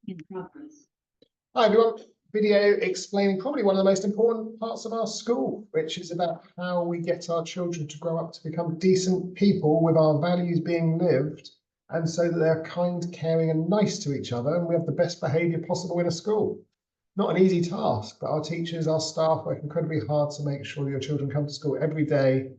In progress. Hi everyone, video explaining probably one of the most important parts of our school, which is about how we get our children to grow up to become decent people with our values being lived, and so that they're kind, caring and nice to each other, and we have the best behaviour possible in a school. Not an easy task, but our teachers, our staff work incredibly hard to make sure your children come to school every day,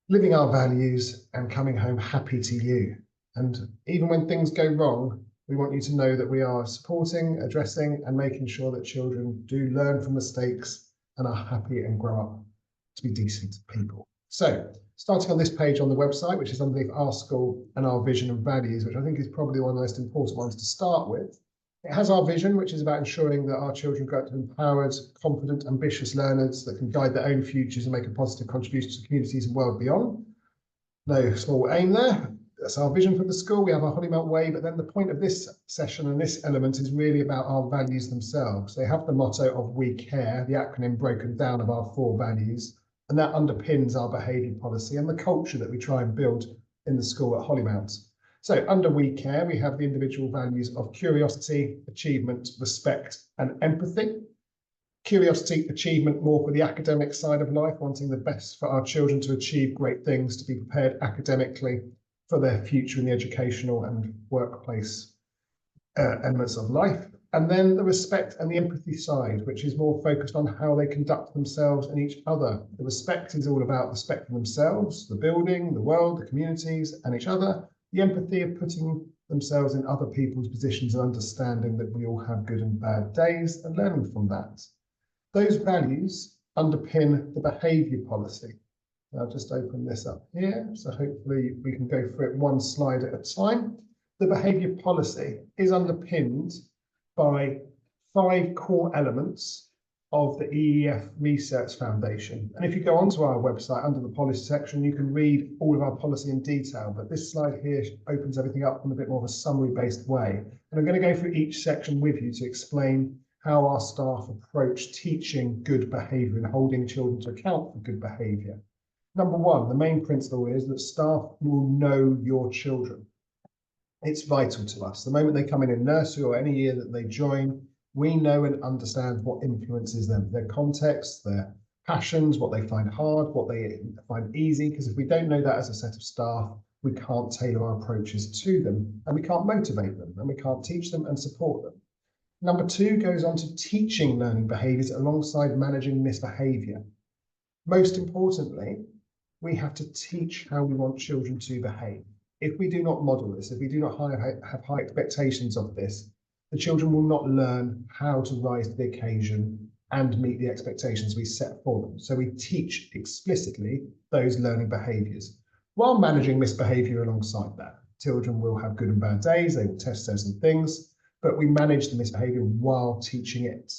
living our values and coming home happy to you. And even when things go wrong, we want you to know that we are supporting, addressing and making sure that children do learn from mistakes and are happy and grow up to be decent people. So starting on this page on the website, which is underneath our school and our vision and values, which I think is probably one of the most important ones to start with. It has our vision, which is about ensuring that our children grow up to empowered, confident, ambitious learners that can guide their own futures and make a positive contribution to communities and world beyond. No small aim there. That's our vision for the school. We have our Hollymount Way, but then the point of this session and this element is really about our values themselves. They have the motto of We Care, the acronym broken down of our 4 values, and that underpins our behaviour policy and the culture that we try and build in the school at Hollymount. So under We Care, we have the individual values of curiosity, achievement, respect and empathy. Curiosity, achievement more for the academic side of life, wanting the best for our children to achieve great things, to be prepared academically for their future in the educational and workplace elements of life. And then the respect and the empathy side, which is more focused on how they conduct themselves and each other. The respect is all about respecting themselves, the building, the world, the communities and each other. The empathy of putting themselves in other people's positions and understanding that we all have good and bad days and learning from that. Those values underpin the behaviour policy. I'll just open this up here, so hopefully we can go through it one slide at a time. The behaviour policy is underpinned by 5 core elements of the EEF Research Foundation. And if you go onto our website under the policy section, you can read all of our policy in detail, but this slide here opens everything up in a bit more of a summary-based way. And I'm going to go through each section with you to explain how our staff approach teaching good behaviour and holding children to account for good behaviour. Number 1, the main principle is that staff will know your children. It's vital to us. The moment they come in nursery or any year that they join, we know and understand what influences them, their context, their passions, what they find hard, what they find easy, because if we don't know that as a set of staff, we can't tailor our approaches to them and we can't motivate them and we can't teach them and support them. Number 2 goes on to teaching learning behaviours alongside managing misbehaviour. Most importantly, we have to teach how we want children to behave. If we do not model this, if we do not have high expectations of this, the children will not learn how to rise to the occasion and meet the expectations we set for them. So we teach explicitly those learning behaviours while managing misbehaviour alongside that. Children will have good and bad days, they will test certain things, but we manage the misbehaviour while teaching it.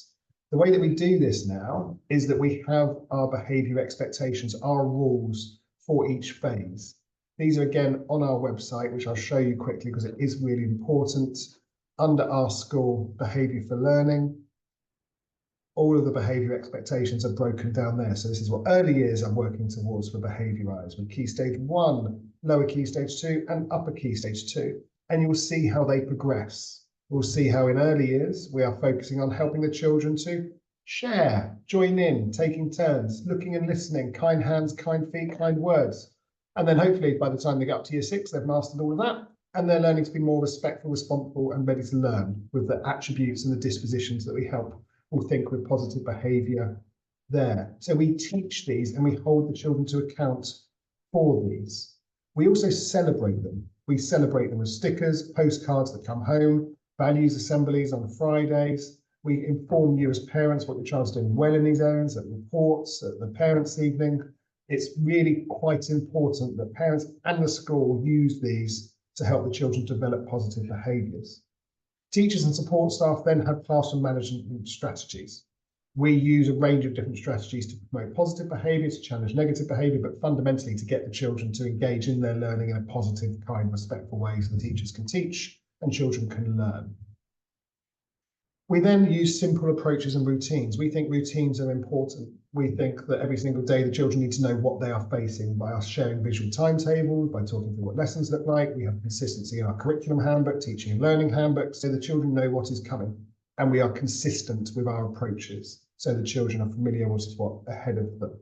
The way that we do this now is that we have our behaviour expectations, our rules for each phase. These are again on our website, which I'll show you quickly because it is really important. Under our school behaviour for learning, all of the behaviour expectations are broken down there. So this is what early years are working towards for behaviourised with Key Stage 1, Lower Key Stage 2 and Upper Key Stage 2. And you will see how they progress. We'll see how in early years we are focusing on helping the children to share, join in, taking turns, looking and listening, kind hands, kind feet, kind words. And then hopefully by the time they get up to year 6, they've mastered all of that and they're learning to be more respectful, responsible and ready to learn with the attributes and the dispositions that we help all think with positive behaviour there. So we teach these and we hold the children to account for these. We also celebrate them. We celebrate them with stickers, postcards that come home, values assemblies on Fridays. We inform you as parents what your child's doing well in these areas, at reports, at the parents' evening. It's really quite important that parents and the school use these to help the children develop positive behaviours. Teachers and support staff then have classroom management strategies. We use a range of different strategies to promote positive behaviour, to challenge negative behaviour, but fundamentally to get the children to engage in their learning in a positive, kind, respectful way so the teachers can teach and children can learn. We then use simple approaches and routines. We think routines are important. We think that every single day the children need to know what they are facing by us sharing visual timetables, by talking through what lessons look like. We have consistency in our curriculum handbook, teaching and learning handbook, so the children know what is coming. And we are consistent with our approaches, so the children are familiar with what's ahead of them.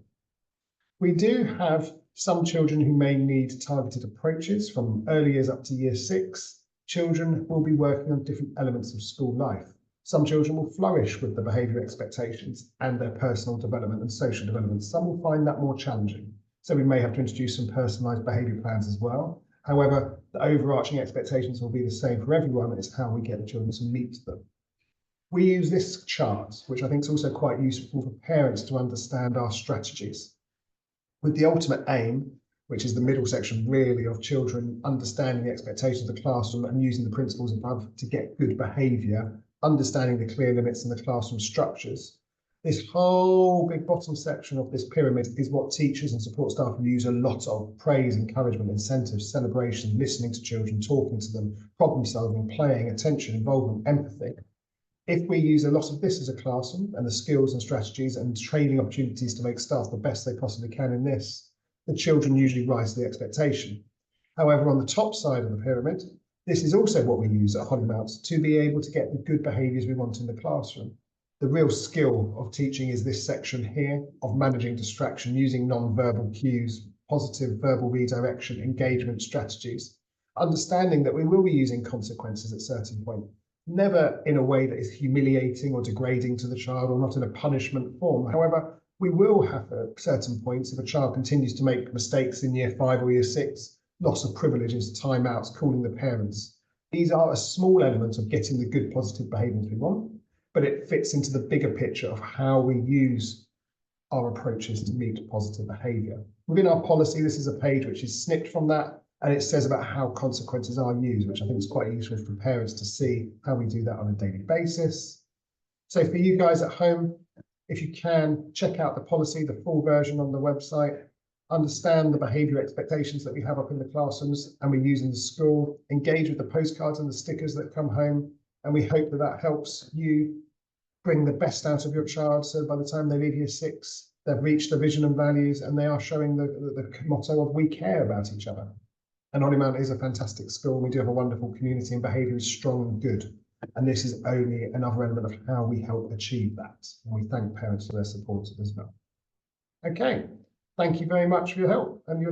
We do have some children who may need targeted approaches from early years up to year 6. Children will be working on different elements of school life. Some children will flourish with the behaviour expectations and their personal development and social development. Some will find that more challenging. So we may have to introduce some personalised behaviour plans as well. However, the overarching expectations will be the same for everyone. It's how we get the children to meet them. We use this chart, which I think is also quite useful for parents to understand our strategies, with the ultimate aim, which is the middle section really, of children understanding the expectations of the classroom and using the principles above to get good behaviour, understanding the clear limits and the classroom structures. This whole big bottom section of this pyramid is what teachers and support staff use a lot of: praise, encouragement, incentives, celebration, listening to children, talking to them, problem solving, playing, attention, involvement, empathy. If we use a lot of this as a classroom and the skills and strategies and training opportunities to make staff the best they possibly can in this, the children usually rise to the expectation. However, on the top side of the pyramid, this is also what we use at Hollymount to be able to get the good behaviours we want in the classroom. The real skill of teaching is this section here of managing distraction, using non-verbal cues, positive verbal redirection, engagement strategies, understanding that we will be using consequences at certain points. Never in a way that is humiliating or degrading to the child, or not in a punishment form. However, we will have at certain points, if a child continues to make mistakes in year 5 or year 6, loss of privileges, timeouts, calling the parents. These are a small element of getting the good positive behaviours we want, but it fits into the bigger picture of how we use our approaches to meet positive behaviour. Within our policy, this is a page which is snipped from that, and it says about how consequences are used, which I think is quite useful for parents to see how we do that on a daily basis. So for you guys at home, if you can, check out the policy, the full version on the website, understand the behaviour expectations that we have up in the classrooms and we use in the school, engage with the postcards and the stickers that come home, and we hope that that helps you bring the best out of your child, so by the time they leave year 6, they've reached the vision and values and they are showing the motto of "we care about each other." And Hollymount is a fantastic school. We do have a wonderful community and behaviour is strong and good. And this is only another element of how we help achieve that. And we thank parents for their support as well. Okay, thank you very much for your help and your